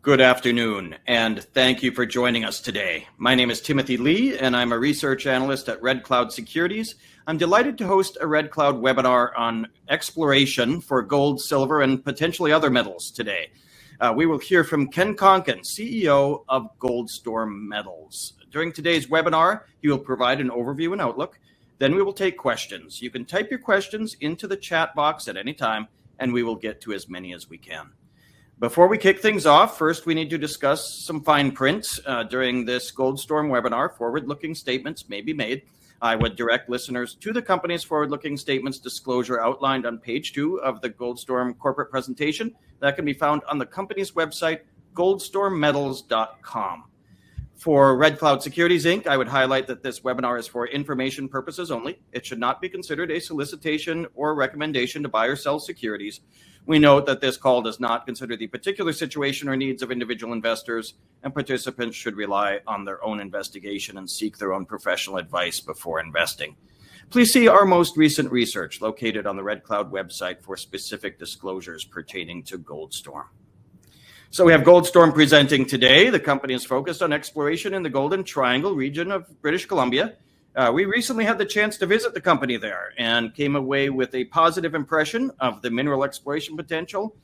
Good afternoon, and thank you for joining us today. My name is Timothy Lee, and I'm a research analyst at Red Cloud Securities. I'm delighted to host a Red Cloud webinar on exploration for gold, silver, and potentially other metals today. We will hear from Ken Konkin, CEO of Goldstorm Metals. During today's webinar, he will provide an overview and outlook. Then we will take questions. You can type your questions into the chat box at any time, and we will get to as many as we can. Before we kick things off, first we need to discuss some fine print. During this Goldstorm webinar, forward-looking statements may be made. I would direct listeners to the company's forward-looking statements disclosure outlined on page 2 of the Goldstorm corporate presentation. That can be found on the company's website, goldstormmetals.com. For Red Cloud Securities, Inc., I would highlight that this webinar is for information purposes only. It should not be considered a solicitation or recommendation to buy or sell securities. We note that this call does not consider the particular situation or needs of individual investors, and participants should rely on their own investigation and seek their own professional advice before investing. Please see our most recent research located on the Red Cloud website for specific disclosures pertaining to Goldstorm. So we have Goldstorm presenting today. The company is focused on exploration in the Golden Triangle region of British Columbia. We recently had the chance to visit the company there and came away with a positive impression of the mineral exploration potential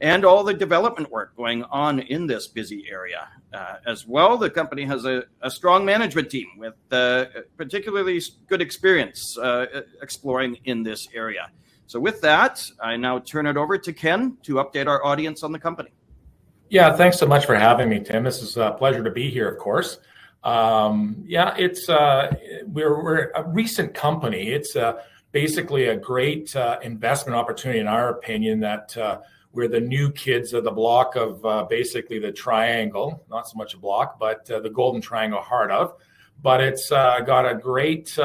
and all the development work going on in this busy area. As well, the company has a strong management team with particularly good experience exploring in this area. So with that, I now turn it over to Ken to update our audience on the company. Yeah, thanks so much for having me, Tim. This is a pleasure to be here, of course. It's we're a recent company. It's basically a great investment opportunity, in our opinion, that we're the new kids of the block of basically the triangle, not so much a block, but the Golden Triangle heart of. But it's got a great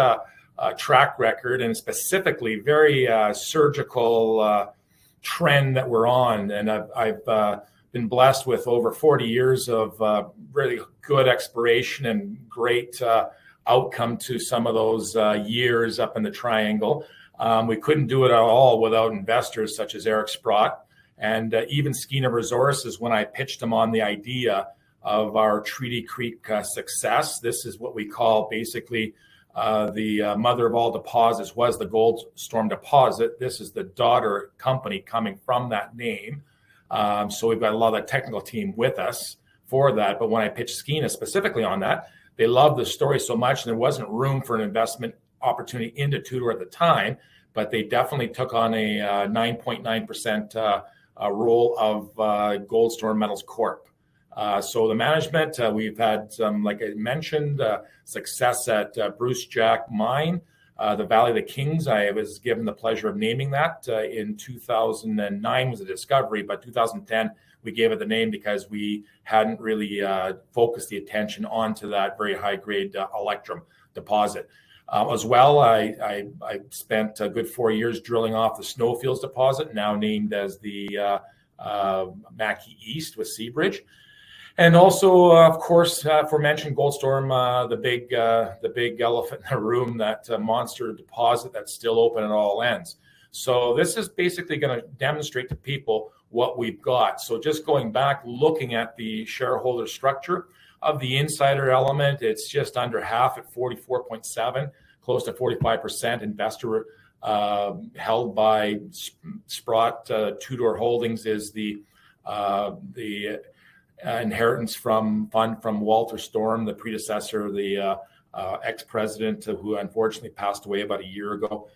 track record and specifically very surgical trend that we're on. And I've been blessed with over 40 years of really good exploration and great outcome to some of those years up in the triangle. We couldn't do it at all without investors such as Eric Sprott and even Skeena Resources. When I pitched them on the idea of our Treaty Creek success, this is what we call basically the mother of all deposits was the Goldstorm deposit. This is the daughter company coming from that name. So we've got a lot of the technical team with us for that. But when I pitched Skeena specifically on that, they loved the story so much, and there wasn't room for an investment opportunity into Tudor at the time. But they definitely took on a 9.9% role of Goldstorm Metals Corp. So the management, we've had some, like I mentioned, success at Bruce Jack Mine. The Valley of the Kings, I was given the pleasure of naming that. In 2009 was a discovery, but 2010 we gave it the name because we hadn't really focused the attention onto that very high-grade electrum deposit. As well, I spent a good 4 years drilling off the Snowfields deposit, now named as the Mackey East with Seabridge. And also, of course, aforementioned Goldstorm, the big elephant in the room, that monster deposit that's still open at all ends. So this is basically going to demonstrate to people what we've got. So just going back, looking at the shareholder structure of the insider element, it's just under half at 44.7, close to 45% investor held by Sprott. Tudor Holdings is the inheritance from Walter Storm, the predecessor, the ex-president who unfortunately passed away about a year ago.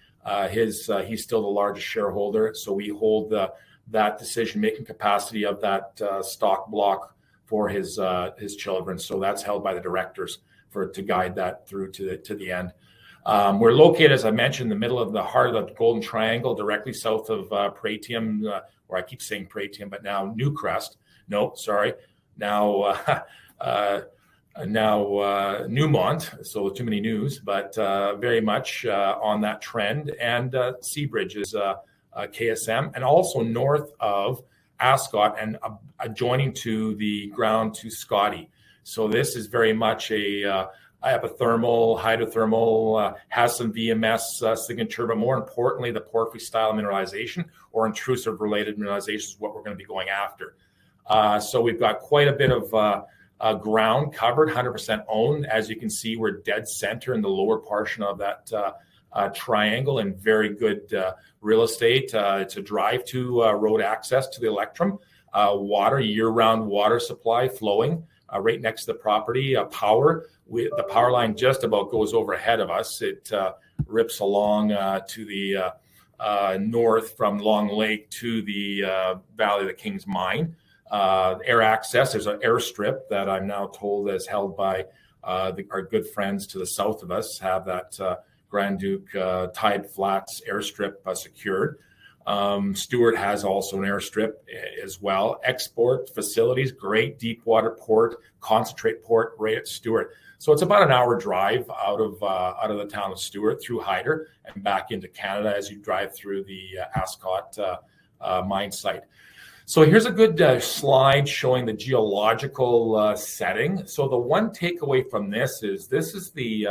He's still the largest shareholder, so we hold that decision-making capacity of that stock block for his children. So that's held by the directors to guide that through to the end. We're located, as I mentioned, in the middle of the heart of the Golden Triangle, directly south of Pratium, or I keep saying Pratium, but now Newcrest. No, sorry. Now Newmont, so too many news, but very much on that trend. And Seabridge is KSM, and also north of Ascot and adjoining to the ground to Scotty. So this is very much a epithermal, hydrothermal, has some VMS signature, but more importantly, the porphyry style mineralization or intrusive related mineralization is what we're going to be going after. So we've got quite a bit of ground covered, 100% owned. As you can see, we're dead center in the lower portion of that triangle, and very good real estate. It's a drive to road access to the Electrum. Water, year-round water supply flowing right next to the property. Power, the power line just about goes overhead of us. It rips along to the north from Long Lake to the Valley of the Kings Mine. Air access, there's an airstrip that I'm now told is held by our good friends to the south of us, have that Grand Duke Tide Flats airstrip secured. Stewart has also an airstrip as well. Export facilities, great deep water port, concentrate port right at Stewart. So it's about an hour drive out of the town of Stewart through Hyder and back into Canada as you drive through the Ascot mine site. So here's a good slide showing the geological setting. So the one takeaway from this is the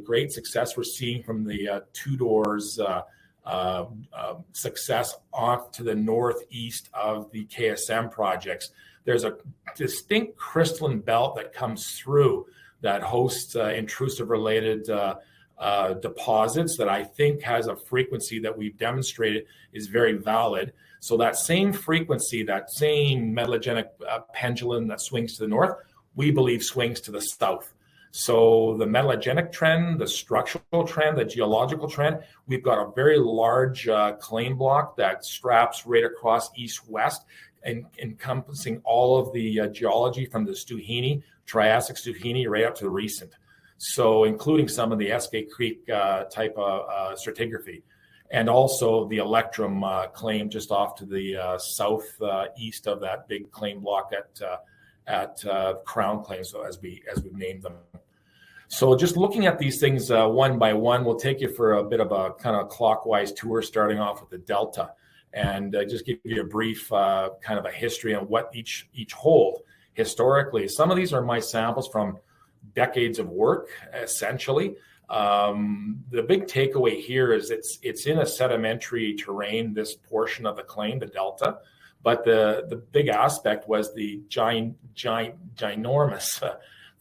great success we're seeing from the Two Doors success off to the northeast of the KSM projects. There's a distinct crystalline belt that comes through that hosts intrusive related deposits that I think has a frequency that we've demonstrated is very valid. So that same frequency, that same metallogenic pendulum that swings to the north, we believe swings to the south. So the metallogenic trend, the structural trend, the geological trend, we've got a very large claim block that straps right across east-west and encompassing all of the geology from the Stuhini, Triassic Stuhini, right up to the recent. So including some of the Eskay Creek type of stratigraphy. And also the Electrum claim just off to the southeast of that big claim block at Crown Claims, so as we've named them. So just looking at these things one by one, we'll take you for a bit of a kind of clockwise tour, starting off with the Delta, and just give you a brief kind of a history on what each hold historically. Some of these are my samples from decades of work, essentially. The big takeaway here is it's in a sedimentary terrain, this portion of the claim, the Delta, but the big aspect was the ginormous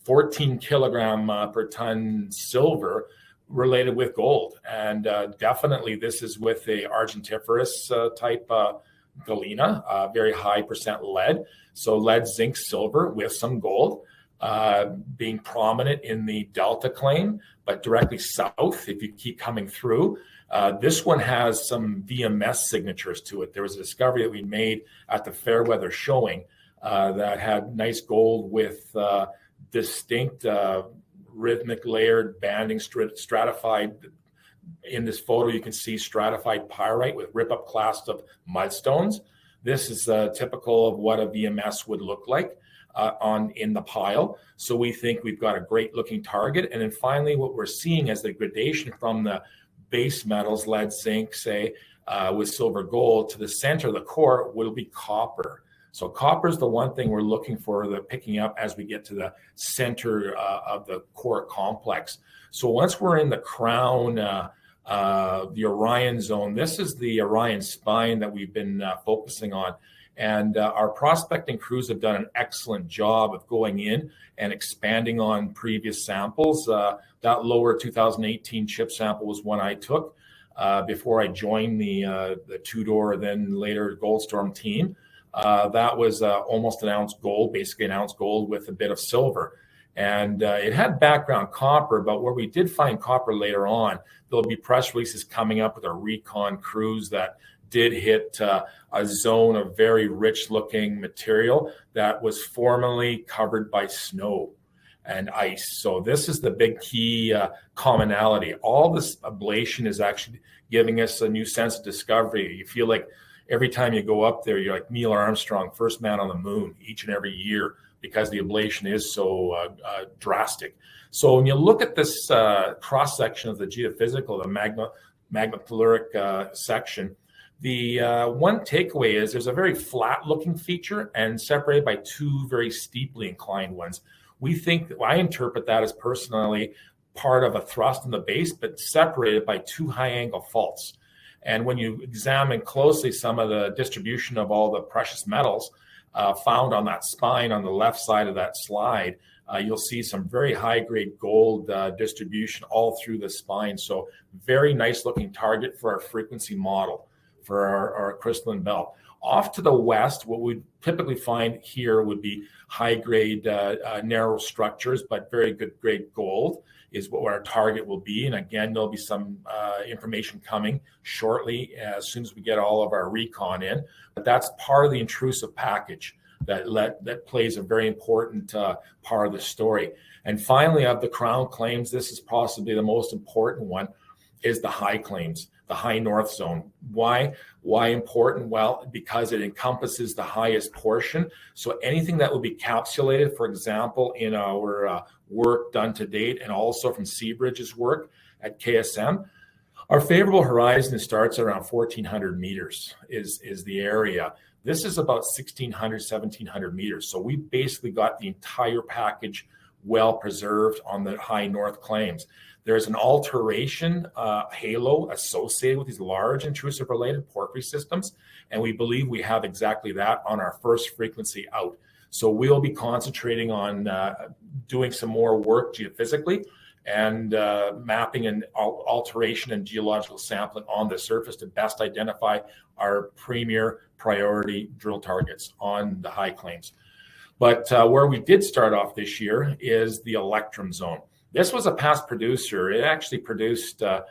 14 kilogram per ton silver related with gold. And definitely this is with a argentiferous type galena, very high percent lead. So lead, zinc, silver with some gold. Being prominent in the Delta claim, but directly south, if you keep coming through. This one has some VMS signatures to it. There was a discovery that we made at the Fairweather showing that had nice gold with distinct rhythmic layered banding stratified. In this photo, you can see stratified pyrite with rip-up clasts of mudstones. This is typical of what a VMS would look like in the pile. So we think we've got a great looking target. And then finally, what we're seeing as the gradation from the base metals, lead, zinc, say, with silver, gold, to the center of the core will be copper. So copper is the one thing we're looking for, the picking up as we get to the center of the core complex. So once we're in the crown, the Orion zone, this is the Orion spine that we've been focusing on. And our prospecting crews have done an excellent job of going in and expanding on previous samples. That lower 2018 chip sample was one I took before I joined the two-door, then later Goldstorm team. That was almost an ounce gold, basically an ounce gold with a bit of silver. And it had background copper, but where we did find copper later on, there'll be press releases coming up with our recon crews that did hit a zone of very rich looking material that was formerly covered by snow and ice. So this is the big key commonality. All this ablation is actually giving us a new sense of discovery. You feel like every time you go up there, you're like Neil Armstrong, first man on the moon, each and every year, because the ablation is so drastic. So when you look at this cross section of the geophysical, the magnetelluric section, the one takeaway is there's a very flat looking feature and separated by two very steeply inclined ones. We think, I interpret that as personally part of a thrust in the base, but separated by two high angle faults. And when you examine closely some of the distribution of all the precious metals, found on that spine on the left side of that slide, you'll see some very high-grade gold distribution all through the spine. So very nice-looking target for our frequency model for our crystalline belt. Off to the west, what we typically find here would be high-grade narrow structures, but very good grade gold is what our target will be. And again, there'll be some information coming shortly as soon as we get all of our recon in. But that's part of the intrusive package that plays a very important part of the story. And finally, of the crown claims, this is possibly the most important one, is the high claims, the high north zone. Why important? Well, because it encompasses the highest portion. So anything that will be capsulated, for example, in our work done to date, and also from Seabridge's work at KSM, our favorable horizon starts around 1,400 meters is the area. This is about 1,600, 1,700 meters. So we basically got the entire package well preserved on the high north claims. There's an alteration halo associated with these large intrusive related porphyry systems, and we believe we have exactly that on our first frequency out. So we'll be concentrating on doing some more work geophysically and mapping and alteration and geological sampling on the surface to best identify our premier priority drill targets on the high claims. But where we did start off this year is the electrum zone. This was a past producer. It actually produced a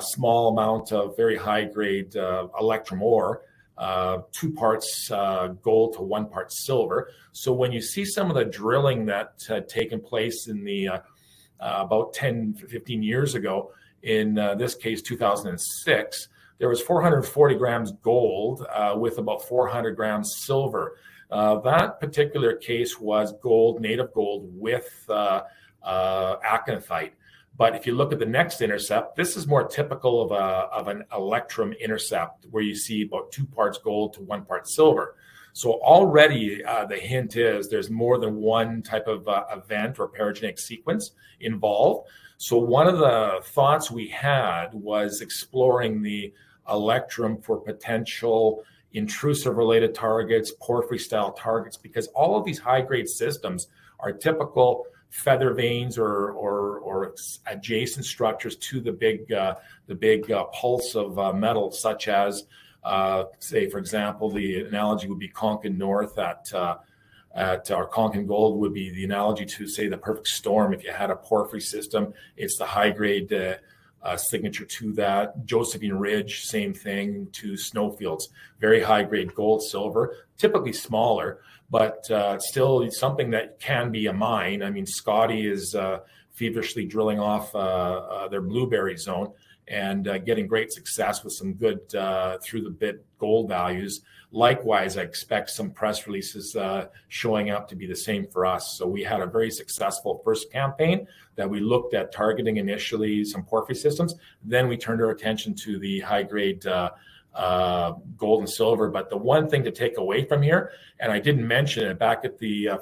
small amount of very high-grade electrum ore, 2 parts gold to 1 part silver. So when you see some of the drilling that had taken place in the about 10, 15 years ago, in this case 2006, there was 440 grams gold with about 400 grams silver. That particular case was gold, native gold with aconite. But if you look at the next intercept, this is more typical of an electrum intercept where you see about 2 parts gold to 1 part silver. So already the hint is there's more than one type of event or paragenic sequence involved. So one of the thoughts we had was exploring the electrum for potential intrusive related targets, porphyry style targets, because all of these high grade systems are typical feather veins or adjacent structures to the big pulse of metal, such as say, for example, the analogy would be Konkin North at our Konkin Gold would be the analogy to, say, the perfect storm. If you had a porphyry system, it's the high grade signature to that. Josephine Ridge, same thing to snowfields, very high grade gold, silver, typically smaller, but still something that can be a mine. I mean, Scotty is feverishly drilling off their blueberry zone and getting great success with some good through the bit gold values. Likewise, I expect some press releases showing up to be the same for us. So we had a very successful first campaign that we looked at targeting initially some porphyry systems. Then we turned our attention to the high-grade gold and silver. But the one thing to take away from here, and I didn't mention it, back at the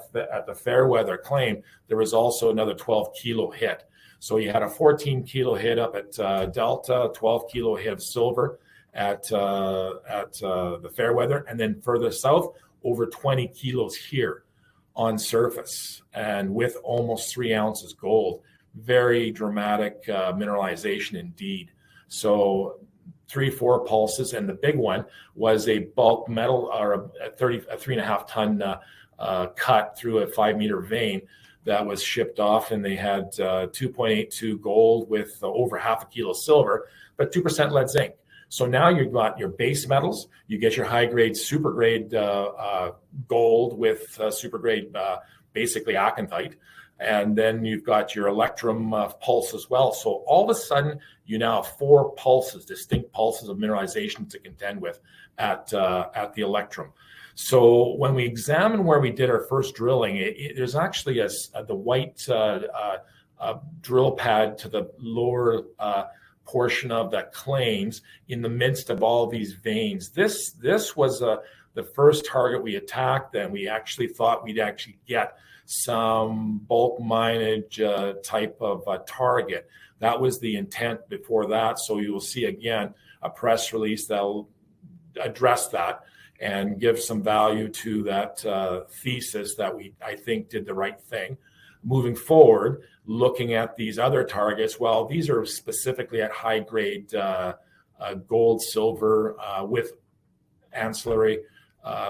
Fairweather claim, there was also another 12-kilo hit. So you had a 14-kilo hit up at Delta, 12-kilo hit of silver at the Fairweather, and then further south, over 20 kilos here on surface, and with almost 3 ounces gold. Very dramatic mineralization indeed. So 3-4 pulses, and the big one was a bulk metal or a 3.5 ton cut through a 5-meter vein that was shipped off, and they had 2.82 gold with over half a kilo silver, but 2% lead zinc. So now you've got your base metals, you get your high grade, super grade gold with super grade, basically aconite, and then you've got your electrum pulse as well. So all of a sudden, you now have 4 pulses, distinct pulses of mineralization to contend with at the electrum. So when we examine where we did our first drilling, there's actually the white drill pad to the lower portion of that claims in the midst of all these veins. This was the first target we attacked, and we actually thought we'd actually get some bulk mineage type of target. That was the intent before that. So you will see again a press release that'll address that. and give some value to that thesis that I think did the right thing. Moving forward, looking at these other targets, well, these are specifically at high grade gold, silver with ancillary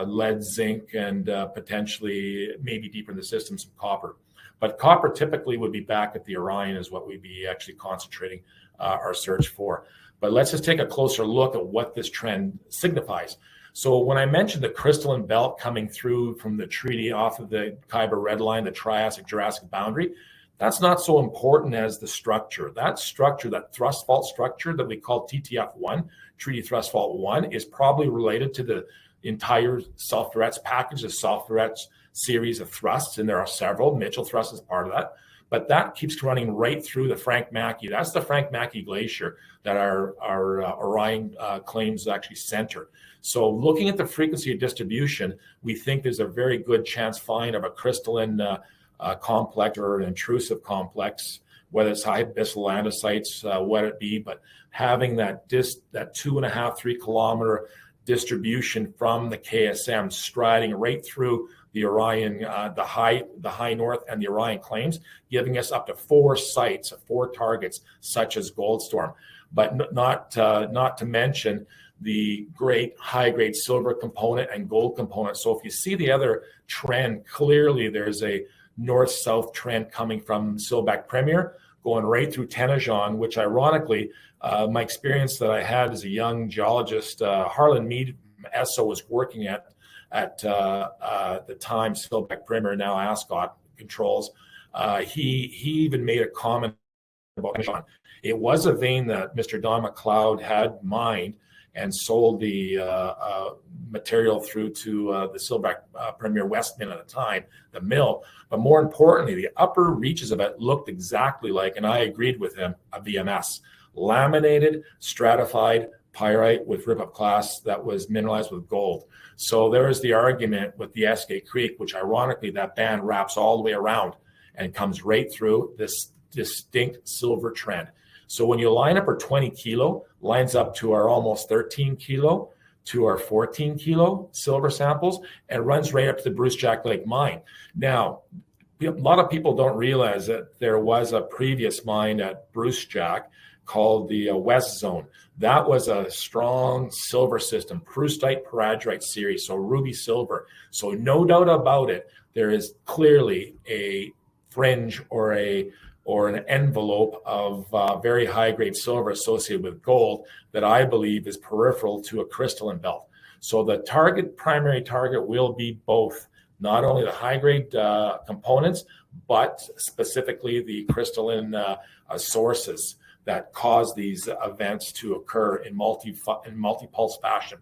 lead, zinc, and potentially maybe deeper in the system some copper. But copper typically would be back at the Orion is what we'd be actually concentrating our search for. But let's just take a closer look at what this trend signifies. So when I mentioned the crystalline belt coming through from the treaty off of the Khyber Red Line, the Triassic-Jurassic boundary, that's not so important as the structure. That structure, that thrust fault structure that we call TTF1, Treaty Thrust Fault 1, is probably related to the entire self-threats package, the self-threats series of thrusts, and there are several. Mitchell Thrust is part of that. But that keeps running right through the Frank Mackey. That's the Frank Mackey Glacier that our Orion claims actually center. So looking at the frequency of distribution, we think there's a very good chance find of a crystalline complex or an intrusive complex, whether it's high abyssal andesites, what it be, but having that 2.5, 3 kilometer distribution from the KSM striding right through the Orion, the high north and the Orion claims, giving us up to 4 sites, 4 targets, such as Goldstorm. But not to mention the great high-grade silver component and gold component. So if you see the other trend, clearly there's a north-south trend coming from Silverback Premier, going right through Tenajon, which ironically, my experience that I had as a young geologist, Harlan Mead, ESSO, was working at the time Silverback Premier, now Ascot controls. He even made a comment about Tenajon. It was a vein that Mr. Don McLeod had mined and sold the material through to the Silverback Premier West Min at the time, the mill. But more importantly, the upper reaches of it looked exactly like, and I agreed with him, a VMS. Laminated, stratified pyrite with rip-up class that was mineralized with gold. So there is the argument with the Eskay Creek, which ironically that band wraps all the way around and comes right through this distinct silver trend. So when you line up our 20 kilo, lines up to our almost 13 kilo, to our 14 kilo silver samples, and runs right up to the Bruce Jack Lake mine. Now, a lot of people don't realize that there was a previous mine at Bruce Jack called the West Zone. That was a strong silver system, Proustite Paradrite series, so ruby silver. So no doubt about it, there is clearly a fringe or an envelope of very high-grade silver associated with gold that I believe is peripheral to a crystalline belt. So the primary target will be both, not only the high-grade components, but specifically the crystalline sources that cause these events to occur in multi-pulse fashion.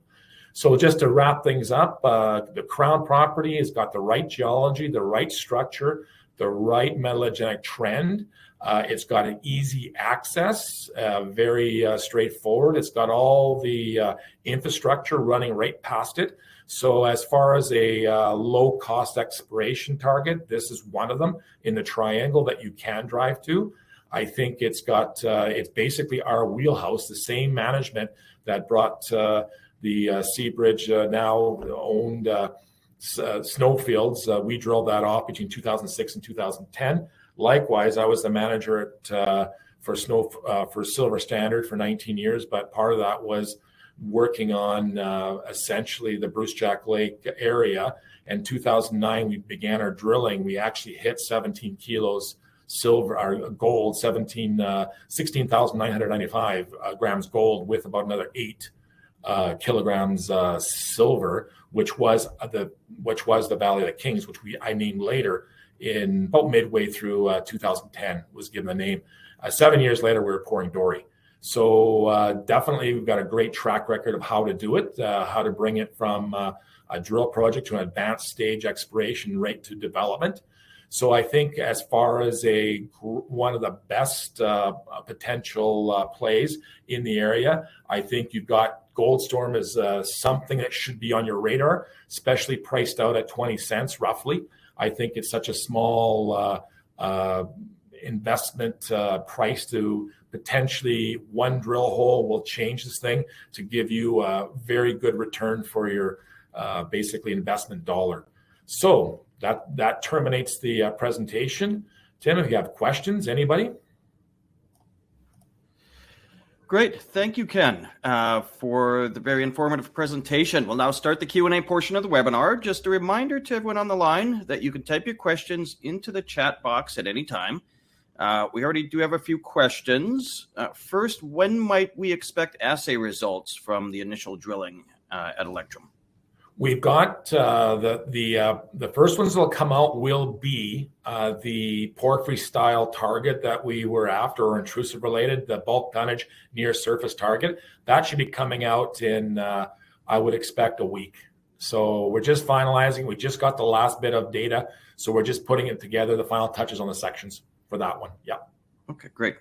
So just to wrap things up, the Crown property has got the right geology, the right structure, the right metallogenic trend. It's got an easy access, very straightforward. It's got all the infrastructure running right past it. So as far as a low-cost exploration target, this is one of them in the triangle that you can drive to. I think it's basically our wheelhouse, the same management that brought the Seabridge now owned snowfields. We drilled that off between 2006 and 2010. Likewise, I was the manager for Silver Standard for 19 years, but part of that was working on essentially the Bruce Jack Lake area. In 2009, we began our drilling. We actually hit 17 kilos silver, our gold, 16,995 grams gold with about another 8 kilograms silver, which was the Valley of the Kings, which I named later in about midway through 2010 was given the name. 7 years later, we were pouring Dory. So definitely we've got a great track record of how to do it, how to bring it from a drill project to an advanced stage exploration right to development. So I think as far as one of the best potential plays in the area, I think you've got Goldstorm as something that should be on your radar, especially priced out at 20 cents roughly. I think it's such a small investment price to potentially one drill hole will change this thing to give you a very good return for your basically investment dollar. So that terminates the presentation. Tim, if you have questions, anybody? Great. Thank you, Ken, for the very informative presentation. We'll now start the Q&A portion of the webinar. Just a reminder to everyone on the line that you can type your questions into the chat box at any time. We already do have a few questions. First, when might we expect assay results from the initial drilling at Electrum? We've got the first ones that'll come out will be the porphyry style target that we were after, or intrusive related, the bulk tonnage near surface target. That should be coming out in, I would expect, a week. So we're just finalizing. We just got the last bit of data. So we're just putting it together, the final touches on the sections for that one. Yeah. Okay, great.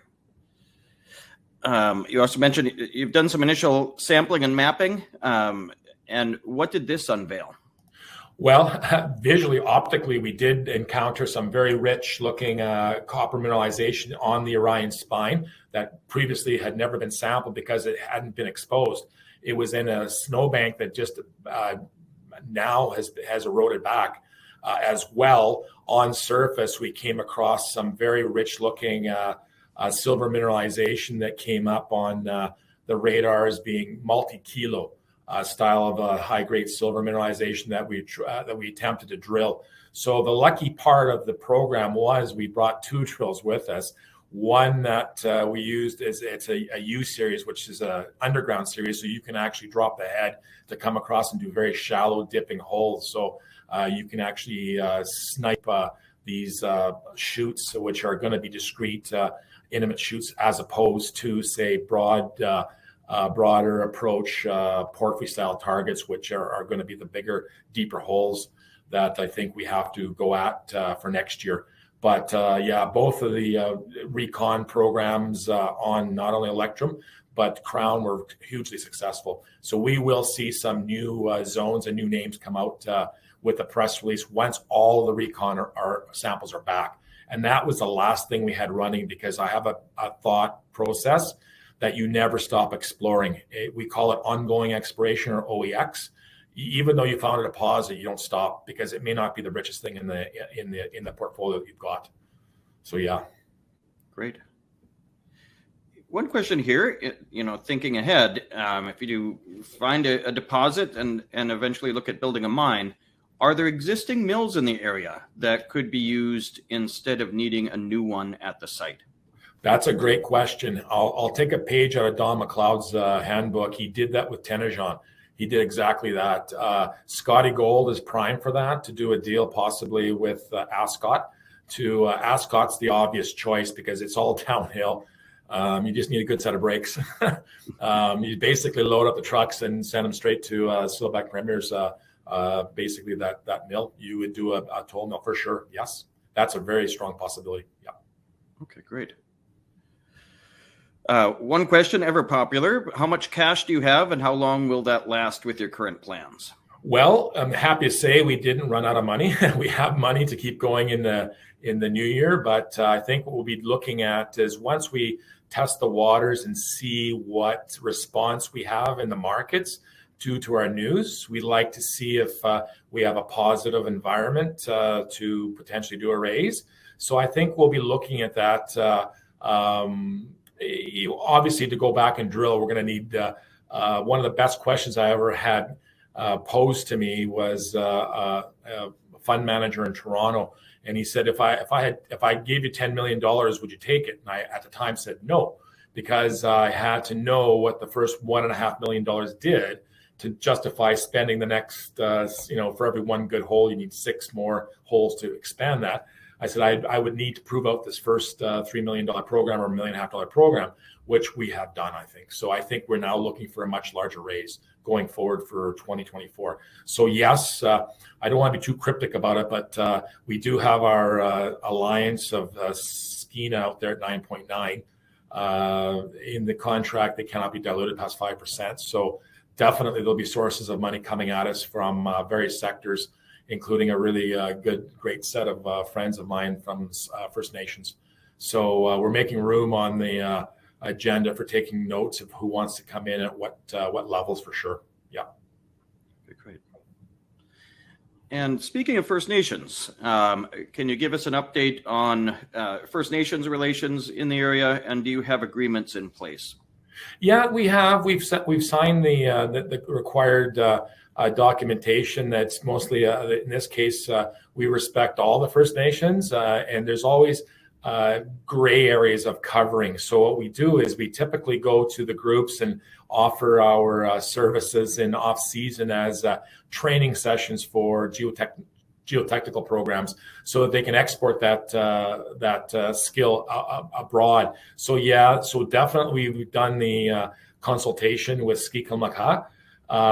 You also mentioned you've done some initial sampling and mapping. And what did this unveil? Well, visually, optically, we did encounter some very rich looking copper mineralization on the Orion spine that previously had never been sampled because it hadn't been exposed. It was in a snowbank that just now has eroded back. As well, on surface, we came across some very rich looking silver mineralization that came up on the radar as being multi-kilo. Style of high-grade silver mineralization that we attempted to drill. So the lucky part of the program was we brought two drills with us. One that we used it's a U series, which is an underground series, so you can actually drop the head to come across and do very shallow dipping holes. So you can actually snipe these shoots, which are going to be discrete, intimate shoots, as opposed to, say, broader approach porphyry style targets, which are going to be the bigger, deeper holes that I think we have to go at for next year. But yeah, both of the recon programs on not only Electrum but Crown were hugely successful. So we will see some new zones and new names come out with a press release once all the recon our samples are back. And that was the last thing we had running, because I have a thought process that you never stop exploring. We call it ongoing exploration, or OEX. Even though you found a deposit, you don't stop, because it may not be the richest thing in the portfolio that you've got. So yeah. Great. One question here, thinking ahead, if you do find a deposit and eventually look at building a mine, are there existing mills in the area that could be used instead of needing a new one at the site? That's a great question. I'll take a page out of Don McLeod's handbook. He did that with Tenajon. He did exactly that. Scotty Gold is prime for that, to do a deal possibly with Ascot. Ascot's the obvious choice because it's all downhill. You just need a good set of brakes. You basically load up the trucks and send them straight to Silverback Premier's, basically that mill. You would do a toll mill for sure. Yes, that's a very strong possibility. Yeah. Okay, great. One question, ever popular: how much cash do you have, and how long will that last with your current plans? Well, I'm happy to say we didn't run out of money. We have money to keep going in the new year, but I think what we'll be looking at is, once we test the waters and see what response we have in the markets due to our news, we'd like to see if we have a positive environment to potentially do a raise. So I think we'll be looking at that. Obviously, to go back and drill, we're going to need one of the best questions I ever had posed to me was a fund manager in Toronto, and he said, if I gave you $10 million, would you take it? And I at the time said no, because I had to know what the first $1.5 million did to justify spending the next for every one good hole you need 6 more holes to expand that. I said I would need to prove out this first $3 million program or $1.5 million program, which we have done, I think. So I think we're now looking for a much larger raise going forward for 2024. So yes, I don't want to be too cryptic about it, but we do have our alliance of Skeena out there at 9.9. In the contract, they cannot be diluted past 5%. So definitely there'll be sources of money coming at us from various sectors, including a really great set of friends of mine from First Nations. So we're making room on the agenda for taking notes of who wants to come in at what levels, for sure. Yeah. Okay, great. And speaking of First Nations, can you give us an update on First Nations relations in the area, and do you have agreements in place? Yeah, we have. We've signed the required documentation. That's mostly in this case we respect all the First Nations, and there's always gray areas of covering. So what we do is we typically go to the groups and offer our services in off season as training sessions for geotechnical programs, so that they can export that skill abroad. So yeah, so definitely we've done the consultation with Skikalmaka.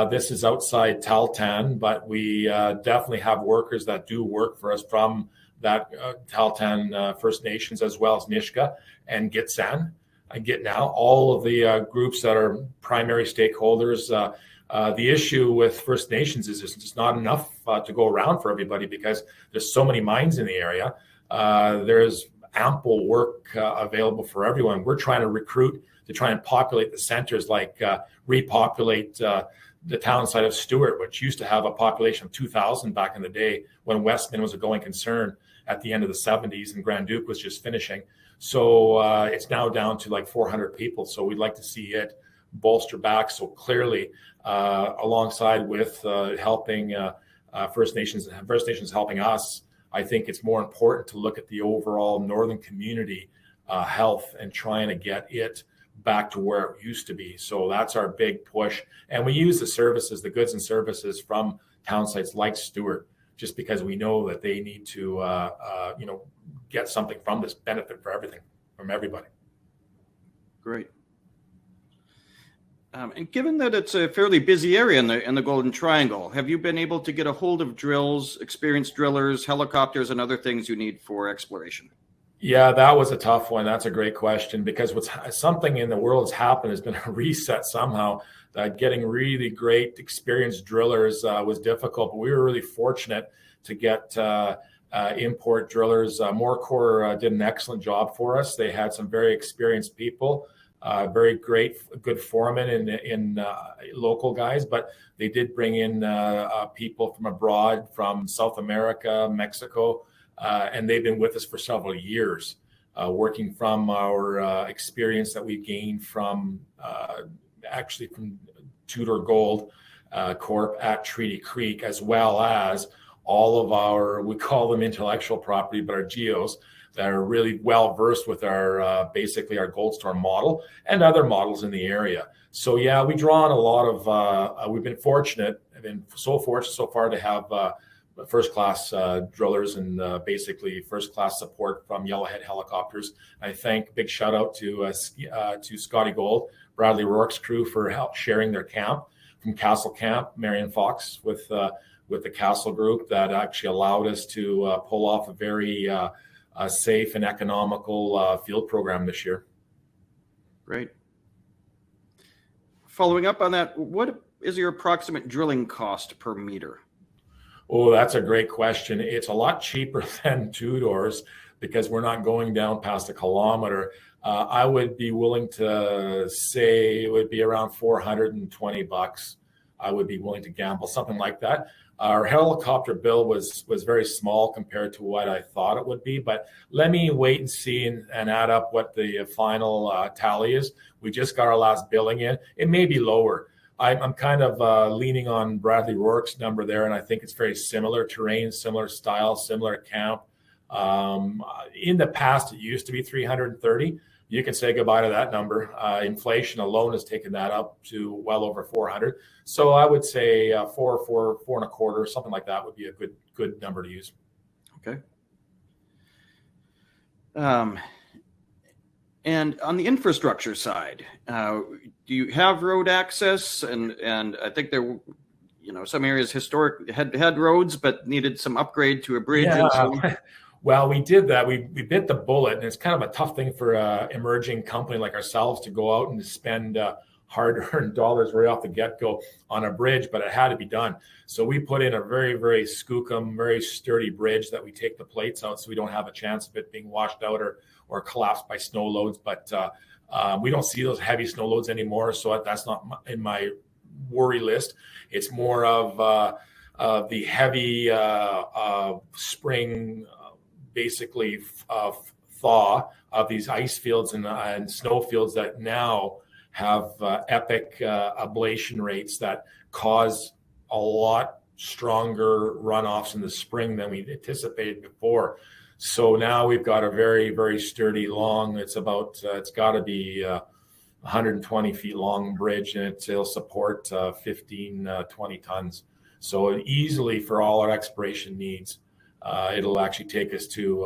This is outside Tahltan, but we definitely have workers that do work for us from that Tahltan First Nations, as well as Nishka and Gitxsan and Gitnao, all of the groups that are primary stakeholders. The issue with First Nations is there's just not enough to go around for everybody, because there's so many mines in the area. There's ample work available for everyone. We're trying to recruit to try and populate the centers, like repopulate the town site of Stewart, which used to have a population of 2,000 back in the day when Westman was a going concern at the end of the 70s and Grand Duke was just finishing. So it's now down to like 400 people. So we'd like to see it bolster back. So clearly, alongside with helping First Nations helping us, I think it's more important to look at the overall northern community health and trying to get it back to where it used to be. So that's our big push. And we use the services, the goods and services from town sites like Stewart, just because we know that they need to, get something from this, benefit for everything, from everybody. Great. And given that it's a fairly busy area in the Golden Triangle, have you been able to get a hold of drills, experienced drillers, helicopters, and other things you need for exploration? Yeah, that was a tough one. That's a great question, because something in the world has happened, has been a reset somehow. Getting really great experienced drillers was difficult, but we were really fortunate to get import drillers. Corp did an excellent job for us. They had some very experienced people, very good foremen in local guys, but they did bring in people from abroad, from South America, Mexico, and they've been with us for several years, working from our experience that we've gained from from Tudor Gold Corp at Treaty Creek, as well as all of our, we call them intellectual property, but our geos that are really well versed with our basically our Goldstorm model and other models in the area. So yeah, we draw on a lot of, we've been fortunate, I've been so fortunate so far to have first-class drillers and basically first-class support from Yellowhead Helicopters. I thank, big shout out to Scotty Gold, Bradley Rourke's crew for help sharing their camp from Castle Camp, Marion Fox with the Castle Group, that actually allowed us to pull off a very safe and economical field program this year. Great. Following up on that, what is your approximate drilling cost per meter? Oh, that's a great question. It's a lot cheaper than Tudor's, because we're not going down past a kilometer. I would be willing to say it would be around $420. I would be willing to gamble something like that. Our helicopter bill was very small compared to what I thought it would be, but let me wait and see and add up what the final tally is. We just got our last billing in. It may be lower. I'm kind of leaning on Bradley Rourke's number there, and I think it's very similar terrain, similar style, similar camp. In the past, it used to be 330. You can say goodbye to that number. Inflation alone has taken that up to well over 400. So I would say four and a quarter, something like that would be a good number to use. Okay. And on the infrastructure side, do you have road access? And I think there, some areas historic had roads, but needed some upgrade to a bridge. Yeah. And so Well, we did that. We bit the bullet, and it's kind of a tough thing for an emerging company like ourselves to go out and to spend hard-earned dollars right off the get-go on a bridge, but it had to be done. So we put in a very, very skookum, very sturdy bridge that we take the plates out so we don't have a chance of it being washed out or collapsed by snow loads. But we don't see those heavy snow loads anymore, so that's not in my worry list. It's more of the heavy spring, basically thaw of these ice fields and snow fields that now have epic ablation rates that cause a lot stronger runoffs in the spring than we anticipated before. So now we've got a very, very sturdy, long, it's got to be 120 feet long bridge, and it'll support 15, 20 tons. So easily for all our exploration needs, it'll actually take us to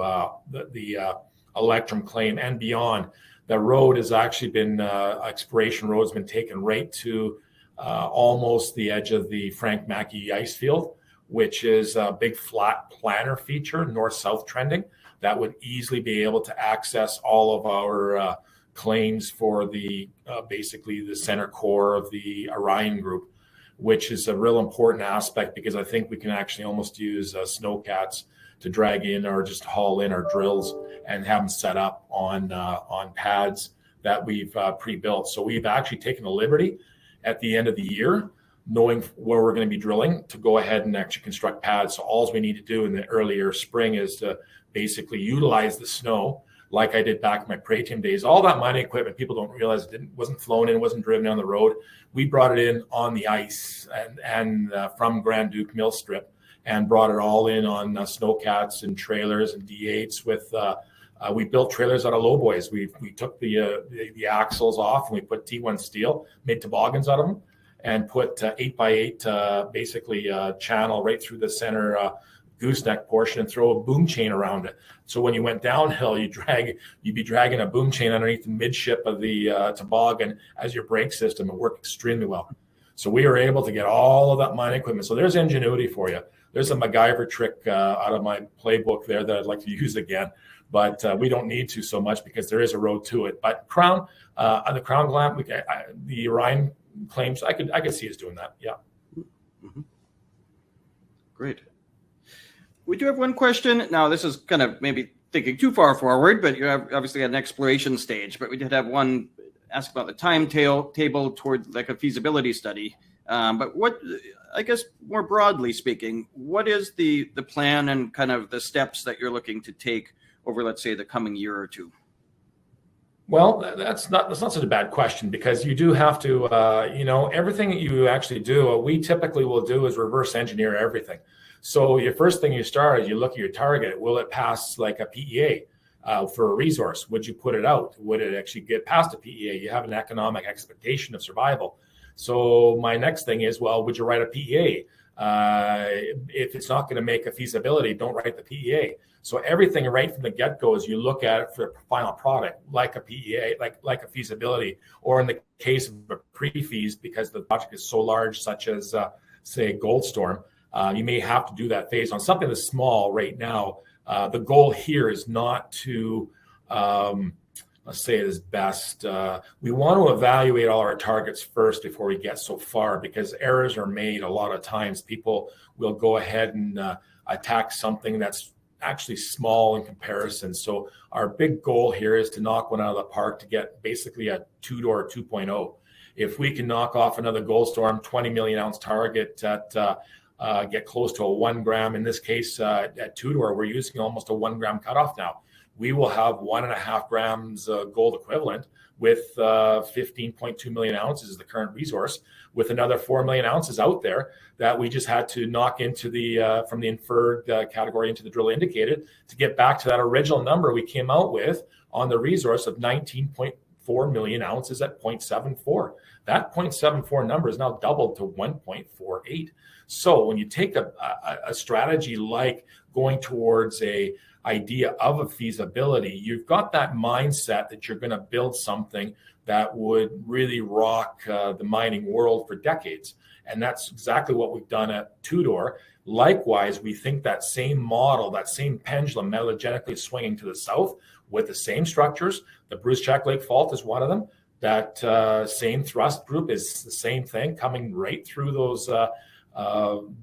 the Electrum claim and beyond. The road has actually been, exploration road has been taken right to almost the edge of the Frank Mackey ice field, which is a big flat planar feature, north-south trending, that would easily be able to access all of our claims for the basically the center core of the Orion group, which is a real important aspect because I think we can actually almost use snowcats to drag in or just haul in our drills and have them set up on pads that we've pre-built. So we've actually taken the liberty at the end of the year, knowing where we're going to be drilling, to go ahead and actually construct pads. So all we need to do in the earlier spring is to basically utilize the snow like I did back in my Pretium days. All that mining equipment, people don't realize it wasn't flown in, wasn't driven down the road. We brought it in on the ice and from Grand Duke Mill Strip, and brought it all in on snowcats and trailers and D8s with, we built trailers out of lowboys. We took the axles off and we put T1 steel, made toboggans out of them, and put 8x8 basically channel right through the center gooseneck portion and throw a boom chain around it. So when you went downhill, you'd be dragging a boom chain underneath the midship of the toboggan as your brake system. It worked extremely well. So we were able to get all of that mining equipment. So there's ingenuity for you. There's a MacGyver trick out of my playbook there that I'd like to use again, but we don't need to so much because there is a road to it. But the Crown Glam, the Orion claims, I could see us doing that. Yeah. Mm-hmm. Great. We do have one question. Now, this is kind of maybe thinking too far forward, but you have obviously at an exploration stage. But we did have one ask about the timetable toward like a feasibility study. But what, I guess more broadly speaking, what is the plan and kind of the steps that you're looking to take over, let's say, the coming year or two? Well, that's not such a bad question, because you do have to, everything that you actually do, what we typically will do is reverse engineer everything. So your first thing you start is you look at your target. Will it pass like a PEA for a resource? Would you put it out? Would it actually get past a PEA? You have an economic expectation of survival. So my next thing is, well, would you write a PEA? If it's not going to make a feasibility, don't write the PEA. So everything right from the get-go is you look at it for the final product, like a PEA, like a feasibility, or in the case of a pre-feas, because the project is so large, such as, say, Goldstorm, you may have to do that phase on something that's small right now. The goal here is not to, let's say it is best. We want to evaluate all our targets first before we get so far, because errors are made a lot of times. People will go ahead and attack something that's actually small in comparison. So our big goal here is to knock one out of the park to get basically a two-door 2.0. If we can knock off another Goldstorm 20 million ounce target at get close to a 1 gram, in this case at two-door, we're using almost a 1 gram cutoff now. We will have 1.5 grams gold equivalent with 15.2 million ounces is the current resource, with another 4 million ounces out there that we just had to knock into the from the inferred category into the drill indicated to get back to that original number we came out with on the resource of 19.4 million ounces at 0.74. That 0.74 number is now doubled to 1.48. So when you take a strategy like going towards a idea of a feasibility, you've got that mindset that you're going to build something that would really rock the mining world for decades. And that's exactly what we've done at Two-Door. Likewise, we think that same model, that same pendulum metallurgically swinging to the south with the same structures. The Bruce-Jack Lake Fault is one of them. That same thrust group is the same thing coming right through those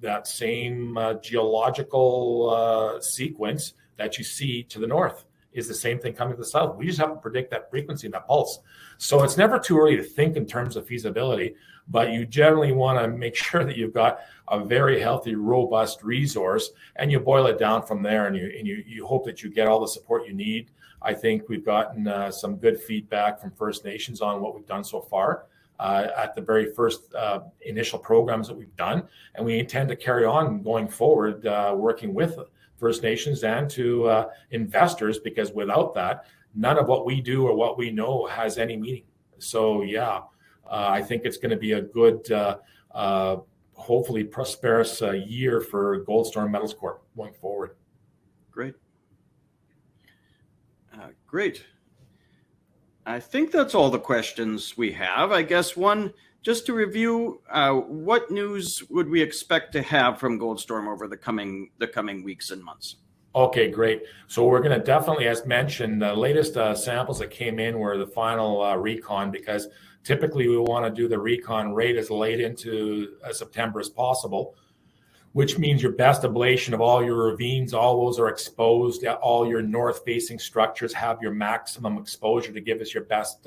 that same geological sequence that you see to the north is the same thing coming to the south. We just have to predict that frequency and that pulse. So it's never too early to think in terms of feasibility, but you generally want to make sure that you've got a very healthy, robust resource, and you boil it down from there, and you hope that you get all the support you need. I think we've gotten some good feedback from First Nations on what we've done so far at the very first initial programs that we've done, and we intend to carry on going forward, working with First Nations and to investors, because without that, none of what we do or what we know has any meaning. So yeah, I think it's going to be a good, hopefully prosperous year for Goldstorm Metals Corp going forward. Great. Great. I think that's all the questions we have. I guess just to review, what news would we expect to have from Goldstorm over the coming weeks and months? Okay, great. So we're going to definitely, as mentioned, the latest samples that came in were the final recon, because typically we want to do the recon rate as late into September as possible, which means your best ablation of all your ravines, all those are exposed, all your north-facing structures have your maximum exposure to give us your best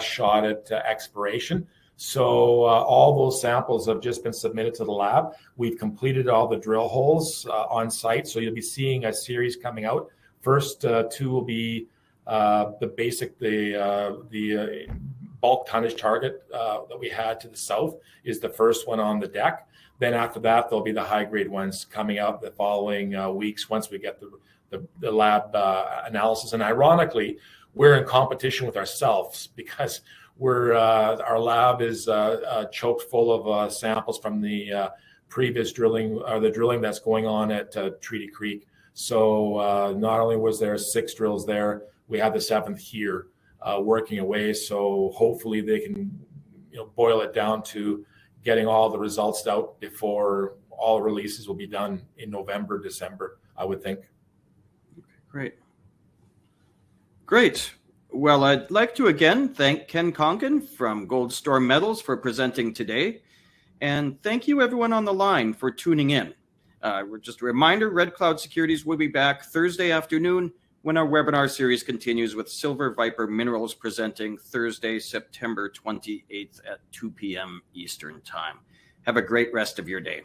shot at exploration. So all those samples have just been submitted to the lab. We've completed all the drill holes on site, so you'll be seeing a series coming out. First two will be the bulk tonnage target that we had to the south is the first one on the deck. Then after that, there'll be the high-grade ones coming out the following weeks once we get the lab analysis. And ironically, we're in competition with ourselves, because our lab is choked full of samples from the previous drilling, or the drilling that's going on at Treaty Creek. So not only was there 6 drills there, we have the 7th here working away. So hopefully they can boil it down to getting all the results out before all releases will be done in November, December, I would think. Great. Great. Well, I'd like to again thank Ken Konkin from Goldstorm Metals for presenting today. And thank you everyone on the line for tuning in. Just a reminder, Red Cloud Securities will be back Thursday afternoon when our webinar series continues, with Silver Viper Minerals presenting Thursday, September 28th at 2 p.m. Eastern Time. Have a great rest of your day.